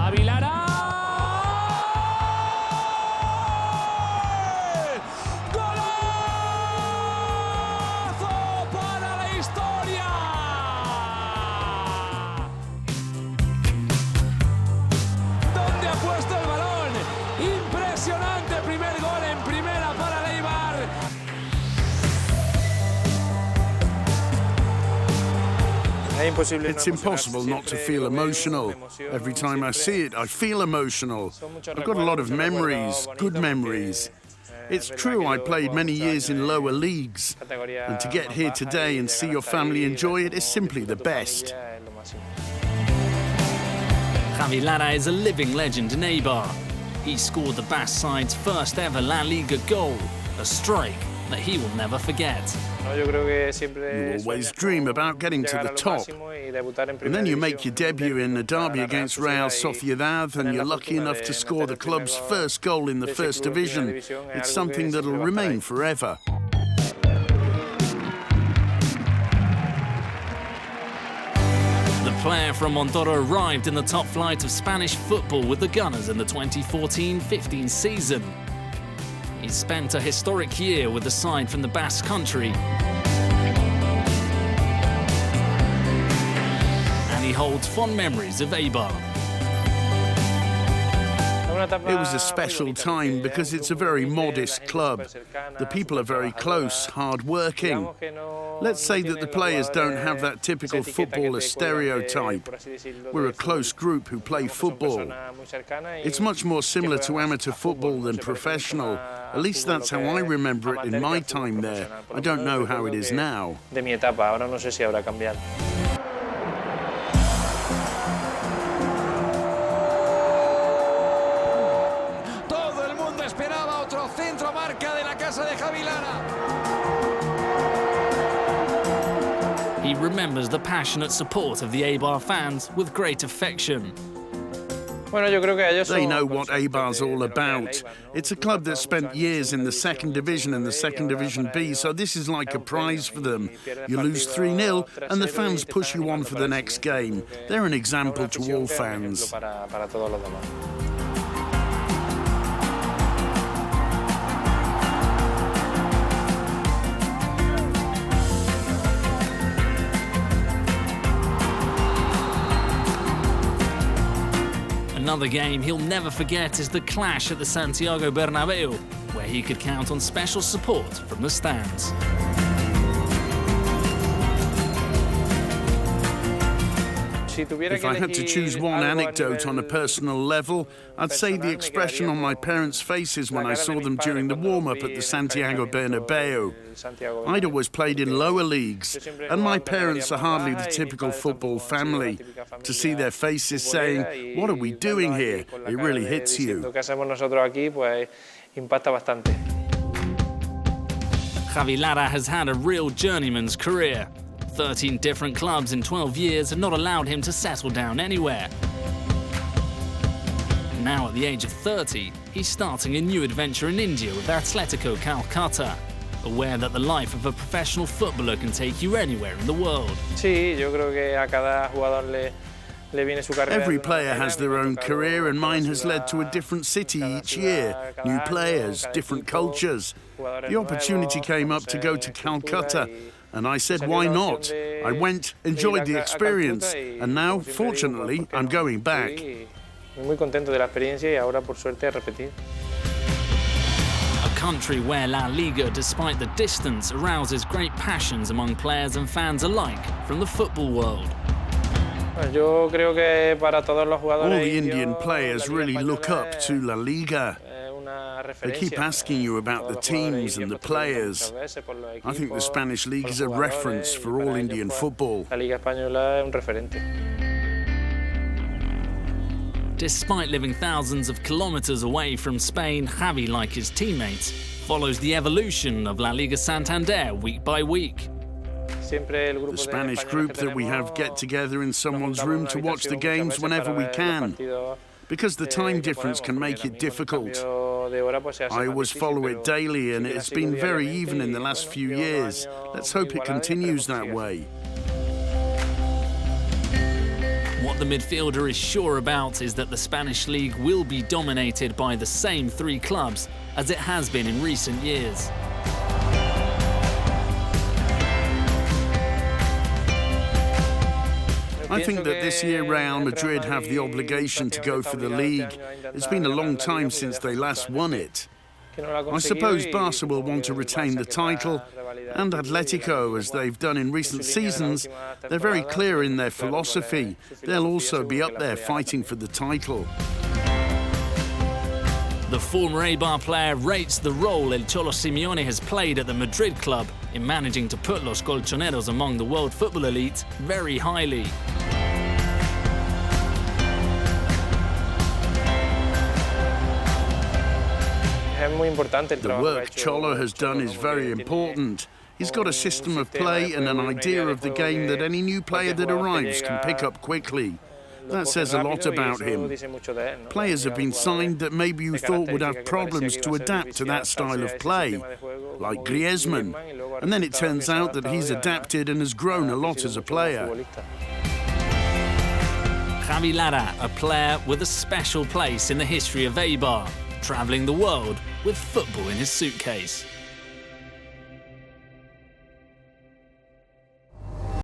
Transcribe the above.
Javi Lara. ¡Golazo para la historia! ¿Dónde ha puesto el balón? Impresionante primer gol en primera para Eibar. It's impossible not to feel emotional. Every time I see it, I feel emotional. I've got a lot of memories, good memories. It's true I played many years in lower leagues, and to get here today and see your family enjoy it is simply the best. Javi Lara is a living legend in Eibar. He scored the Basque side's first ever La Liga goal, a strike that he will never forget. You always dream about getting to the top, and then you make your debut in a derby against Real Sociedad, and you're lucky enough to score the club's first goal in the first division. It's something that'll remain forever. The player from Montoro arrived in the top flight of Spanish football with the Gunners in the 2014-15 season. He spent a historic year with the side from the Basque Country. And he holds fond memories of Eibar. It was a special time because it's a very modest club. The people are very close, hard-working. Let's say that the players don't have that typical footballer stereotype. We're a close group who play football. It's much more similar to amateur football than professional. At least that's how I remember it in my time there. I don't know how it is now. Esperaba otro centro marca de la casa de Javi Lara. He remembers the passionate support of the Eibar fans with great affection. They know what Eibar's all about. It's a club that spent years in the second division and the second division B, so this is like a prize for them. You lose 3-0 and the fans push you on for the next game. They're an example to all fans. Another game he'll never forget is the clash at the Santiago Bernabeu, where he could count on special support from the stands. If I had to choose one anecdote on a personal level, I'd say the expression on my parents' faces when I saw them during the warm-up at the Santiago Bernabeu. I'd always played in lower leagues, and my parents are hardly the typical football family. To see their faces saying, "What are we doing here?" it really hits you. Javi Lara has had a real journeyman's career. 13 different clubs in 12 years have not allowed him to settle down anywhere. Now at the age of 30, he's starting a new adventure in India with Atletico Calcutta, aware that the life of a professional footballer can take you anywhere in the world. Every player has their own career, and mine has led to a different city each year, new players, different cultures. The opportunity came up to go to Calcutta, and I said, why not? I went, enjoyed the experience, and now, fortunately, I'm going back. A country where La Liga, despite the distance, arouses great passions among players and fans alike from the football world. All the Indian players really look up to La Liga. They keep asking you about the teams and the players. I think the Spanish League is a reference for all Indian football. Despite living thousands of kilometers away from Spain, Javi, like his teammates, follows the evolution of LaLiga Santander week by week. The Spanish group that we have get together in someone's room to watch the games whenever we can, because the time difference can make it difficult. I always follow it daily, and it's been very even in the last few years. Let's hope it continues that way. What What the midfielder is sure about is that the Spanish league will be dominated by the same three clubs as it has been in recent years. I think that this year Real Madrid have the obligation to go for the league. It's been a long time since they last won it. I suppose Barca will want to retain the title, and Atletico, as they've done in recent seasons, they're very clear in their philosophy. They'll also be up there fighting for the title. The former Eibar player rates the role El Cholo Simeone has played at the Madrid club in managing to put Los Colchoneros among the world football elite very highly. The work Cholo has done is very important. He's got a system of play and an idea of the game that any new player that arrives can pick up quickly. That says a lot about him. Players have been signed that maybe you thought would have problems to adapt to that style of play, like Griezmann, and then it turns out that he's adapted and has grown a lot as a player. Javi Lara, a player with a special place in the history of Eibar, travelling the world with football in his suitcase.